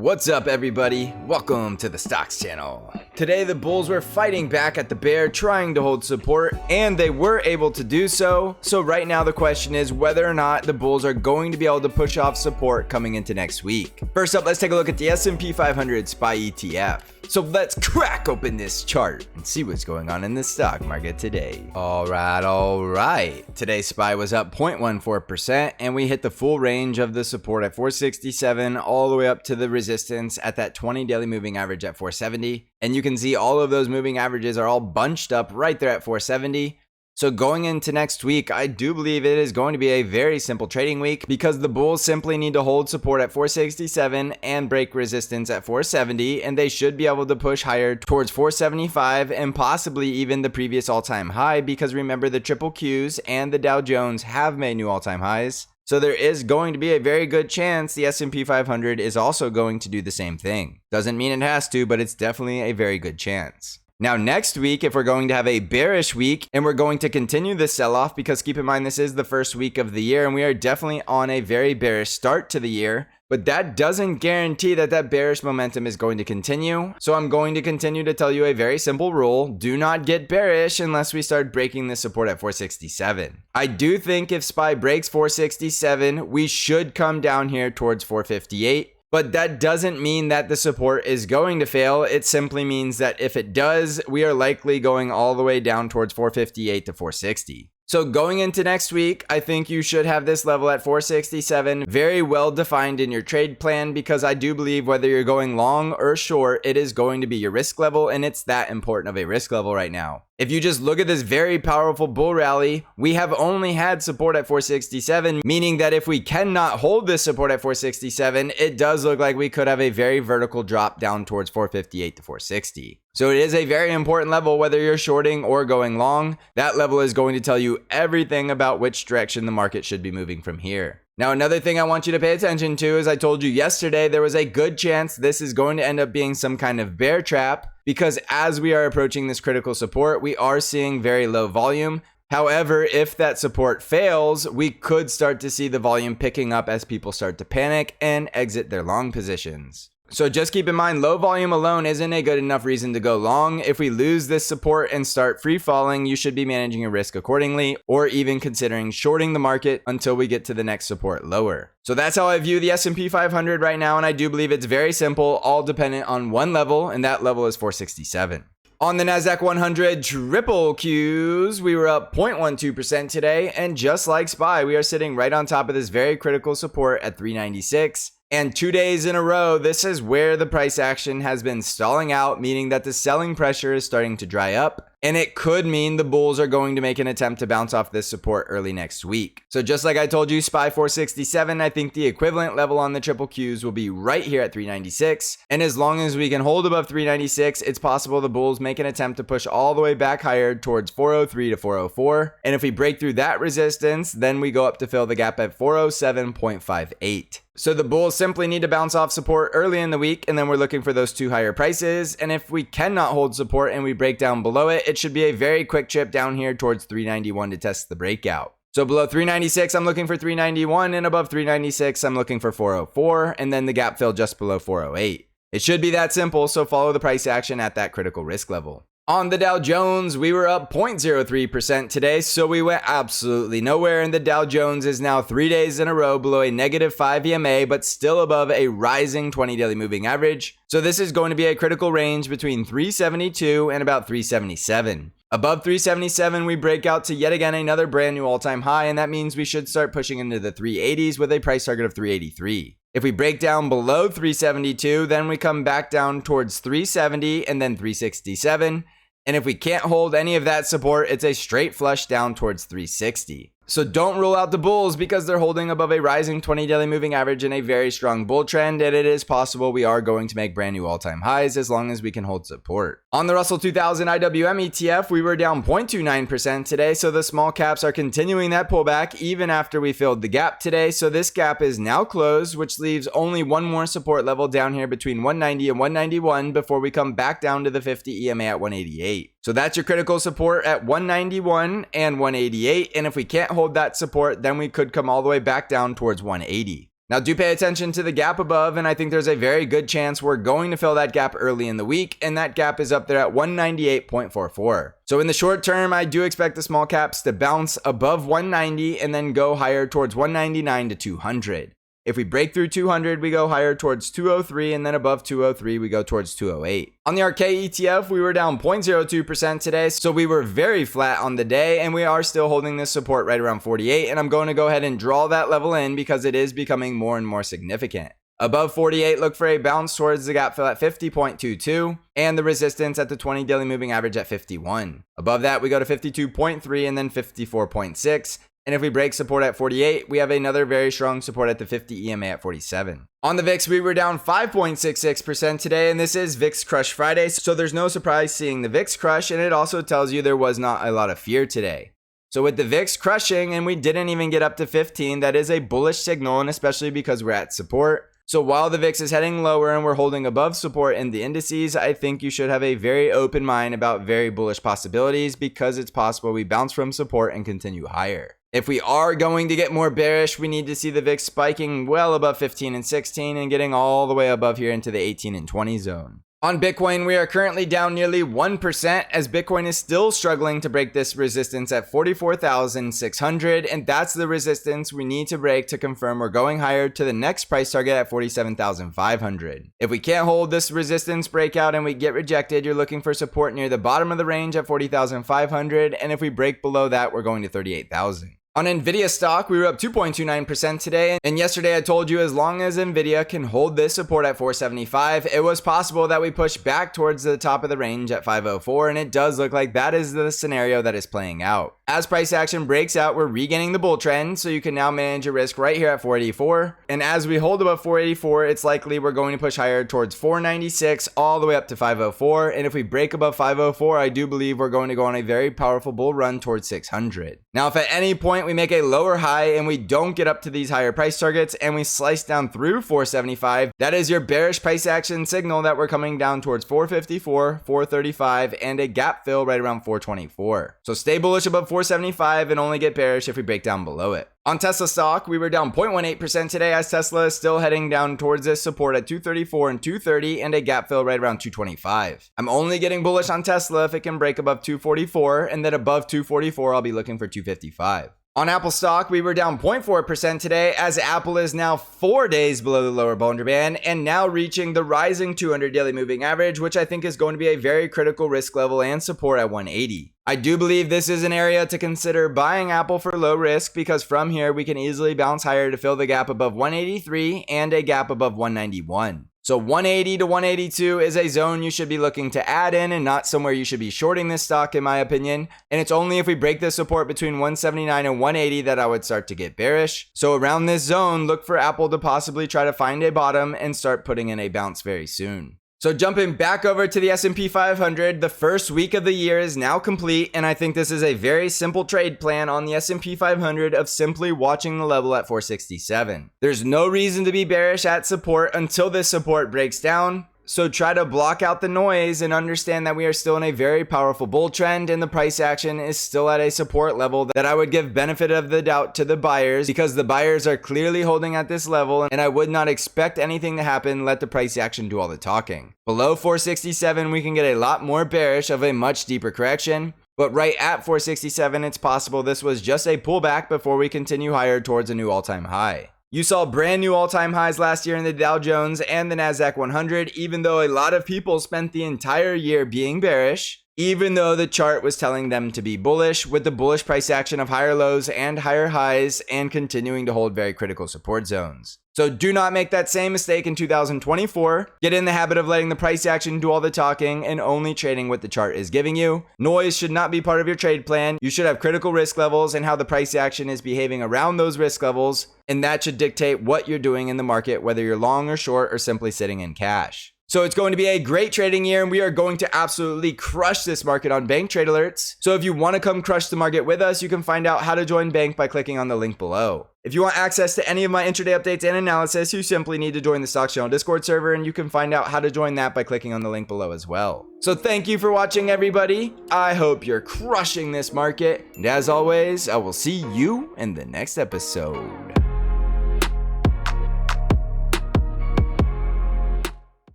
What's up everybody? Welcome to the Stocks channel. Today the bulls were fighting back at the bear, trying to hold support, and they were able to do so. So right now the question is whether or not the bulls are going to be able to push off support coming into next week. First up, let's take a look at the S&P 500 SPY ETF. So let's crack open this chart and see what's going on in the stock market today. All right. Today's SPY was up 0.14% and we hit the full range of the support at 467 all the way up to the resistance at that 20 daily moving average at 470. And you can see all of those moving averages are all bunched up right there at 470. So going into next week, I do believe it is going to be a very simple trading week because the bulls simply need to hold support at 467 and break resistance at 470, and they should be able to push higher towards 475 and possibly even the previous all-time high, because remember, the triple Qs and the Dow Jones have made new all-time highs. So there is going to be a very good chance the S&P 500 is also going to do the same thing. Doesn't mean it has to, but it's definitely a very good chance. Now next week, if we're going to have a bearish week and we're going to continue this sell-off, because keep in mind this is the first week of the year and we are definitely on a very bearish start to the year, but that doesn't guarantee that that bearish momentum is going to continue. So I'm going to continue to tell you a very simple rule: do not get bearish unless we start breaking the support at 467. I do think if SPY breaks 467, we should come down here towards 458. But that doesn't mean that the support is going to fail. It simply means that if it does, we are likely going all the way down towards 458 to 460. So going into next week, I think you should have this level at 467 very well defined in your trade plan, because I do believe whether you're going long or short, it is going to be your risk level, and it's that important of a risk level right now. If you just look at this very powerful bull rally, we have only had support at 467, meaning that if we cannot hold this support at 467, it does look like we could have a very vertical drop down towards 458 to 460. So it is a very important level whether you're shorting or going long. That level is going to tell you everything about which direction the market should be moving from here. Now, another thing I want you to pay attention to is I told you yesterday there was a good chance this is going to end up being some kind of bear trap, because as we are approaching this critical support, we are seeing very low volume. However, if that support fails, we could start to see the volume picking up as people start to panic and exit their long positions. So just keep in mind, low volume alone isn't a good enough reason to go long. If we lose this support and start free falling, you should be managing your risk accordingly, or even considering shorting the market until we get to the next support lower. So that's how I view the S&P 500 right now, and I do believe it's very simple, all dependent on one level, and that level is 467. On the NASDAQ 100 triple Qs, we were up 0.12% today, and just like SPY, we are sitting right on top of this very critical support at 396. And 2 days in a row, this is where the price action has been stalling out, meaning that the selling pressure is starting to dry up. And it could mean the bulls are going to make an attempt to bounce off this support early next week. So just like I told you, SPY 467, I think the equivalent level on the triple Qs will be right here at 396. And as long as we can hold above 396, it's possible the bulls make an attempt to push all the way back higher towards 403 to 404. And if we break through that resistance, then we go up to fill the gap at 407.58. So the bulls simply need to bounce off support early in the week, and then we're looking for those two higher prices. And if we cannot hold support and we break down below it, it should be a very quick chip down here towards 391 to test the breakout. So below 396, I'm looking for 391, and above 396, I'm looking for 404, and then the gap fill just below 408. It should be that simple, so follow the price action at that critical risk level. On the Dow Jones, we were up 0.03% today, so we went absolutely nowhere, and the Dow Jones is now 3 days in a row below a -5 EMA, but still above a rising 20 daily moving average. So this is going to be a critical range between 372 and about 377. Above 377, we break out to yet again another brand new all-time high, and that means we should start pushing into the 380s with a price target of 383. If we break down below 372, then we come back down towards 370 and then 367. And if we can't hold any of that support, it's a straight flush down towards 360. So don't rule out the bulls, because they're holding above a rising 20 daily moving average in a very strong bull trend, and it is possible we are going to make brand new all-time highs as long as we can hold support. On the Russell 2000 IWM ETF, we were down 0.29% today, so the small caps are continuing that pullback even after we filled the gap today. So this gap is now closed, which leaves only one more support level down here between 190 and 191 before we come back down to the 50 EMA at 188. So that's your critical support at 191 and 188, and if we can't hold that support, then we could come all the way back down towards 180. Now do pay attention to the gap above, and I think there's a very good chance we're going to fill that gap early in the week, and that gap is up there at 198.44. So in the short term, I do expect the small caps to bounce above 190 and then go higher towards 199 to 200. If we break through 200, we go higher towards 203, and then above 203, we go towards 208. On the ARKK ETF, we were down 0.02% today, so we were very flat on the day, and we are still holding this support right around 48, and I'm going to go ahead and draw that level in because it is becoming more and more significant. Above 48, look for a bounce towards the gap fill at 50.22 and the resistance at the 20 daily moving average at 51. Above that, we go to 52.3 and then 54.6. And if we break support at 48, we have another very strong support at the 50 EMA at 47. On the VIX, we were down 5.66% today, and this is VIX Crush Friday, so there's no surprise seeing the VIX crush, and it also tells you there was not a lot of fear today. So with the VIX crushing, and we didn't even get up to 15, that is a bullish signal, and especially because we're at support. So while the VIX is heading lower and we're holding above support in the indices, I think you should have a very open mind about very bullish possibilities because it's possible we bounce from support and continue higher. If we are going to get more bearish, we need to see the VIX spiking well above 15 and 16 and getting all the way above here into the 18 and 20 zone. On Bitcoin, we are currently down nearly 1% as Bitcoin is still struggling to break this resistance at 44,600, and that's the resistance we need to break to confirm we're going higher to the next price target at 47,500. If we can't hold this resistance breakout and we get rejected, you're looking for support near the bottom of the range at 40,500, and if we break below that, we're going to 38,000. On Nvidia stock, we were up 2.29% today, and yesterday I told you as long as Nvidia can hold this support at 475, it was possible that we push back towards the top of the range at 504, and it does look like that is the scenario that is playing out. As price action breaks out, we're regaining the bull trend, so you can now manage your risk right here at 484, and as we hold above 484, it's likely we're going to push higher towards 496 all the way up to 504, and if we break above 504, I do believe we're going to go on a very powerful bull run towards 600. Now, if at any point we make a lower high and we don't get up to these higher price targets and we slice down through 475, that is your bearish price action signal that we're coming down towards 454, 435, and a gap fill right around 424. So stay bullish above 475 and only get bearish if we break down below it. On Tesla stock, we were down 0.18% today as Tesla is still heading down towards this support at 234 and 230 and a gap fill right around 225. I'm only getting bullish on Tesla if it can break above 244, and then above 244, I'll be looking for 255. On Apple stock, we were down 0.4% today as Apple is now 4 days below the lower Bollinger Band and now reaching the rising 200 daily moving average, which I think is going to be a very critical risk level and support at 180. I do believe this is an area to consider buying Apple for low risk because from here we can easily bounce higher to fill the gap above 183 and a gap above 191. So 180 to 182 is a zone you should be looking to add in and not somewhere you should be shorting this stock in my opinion. And it's only if we break the support between 179 and 180 that I would start to get bearish. So around this zone, look for Apple to possibly try to find a bottom and start putting in a bounce very soon. So jumping back over to the S&P 500, the first week of the year is now complete, and I think this is a very simple trade plan on the S&P 500 of simply watching the level at 467. There's no reason to be bearish at support until this support breaks down. So try to block out the noise and understand that we are still in a very powerful bull trend and the price action is still at a support level that I would give benefit of the doubt to the buyers because the buyers are clearly holding at this level and I would not expect anything to happen. Let the price action do all the talking. Below 467, we can get a lot more bearish of a much deeper correction. But right at 467, it's possible this was just a pullback before we continue higher towards a new all-time high. You saw brand new all-time highs last year in the Dow Jones and the Nasdaq 100, even though a lot of people spent the entire year being bearish, even though the chart was telling them to be bullish with the bullish price action of higher lows and higher highs and continuing to hold very critical support zones. So do not make that same mistake in 2024. Get in the habit of letting the price action do all the talking and only trading what the chart is giving you. Noise should not be part of your trade plan. You should have critical risk levels and how the price action is behaving around those risk levels. And that should dictate what you're doing in the market, whether you're long or short or simply sitting in cash. So it's going to be a great trading year and we are going to absolutely crush this market on Bank Trade Alerts. So if you want to come crush the market with us, you can find out how to join Bank by clicking on the link below. If you want access to any of my intraday updates and analysis, you simply need to join the Stocks Channel Discord server and you can find out how to join that by clicking on the link below as well. So thank you for watching everybody. I hope you're crushing this market. And as always, I will see you in the next episode.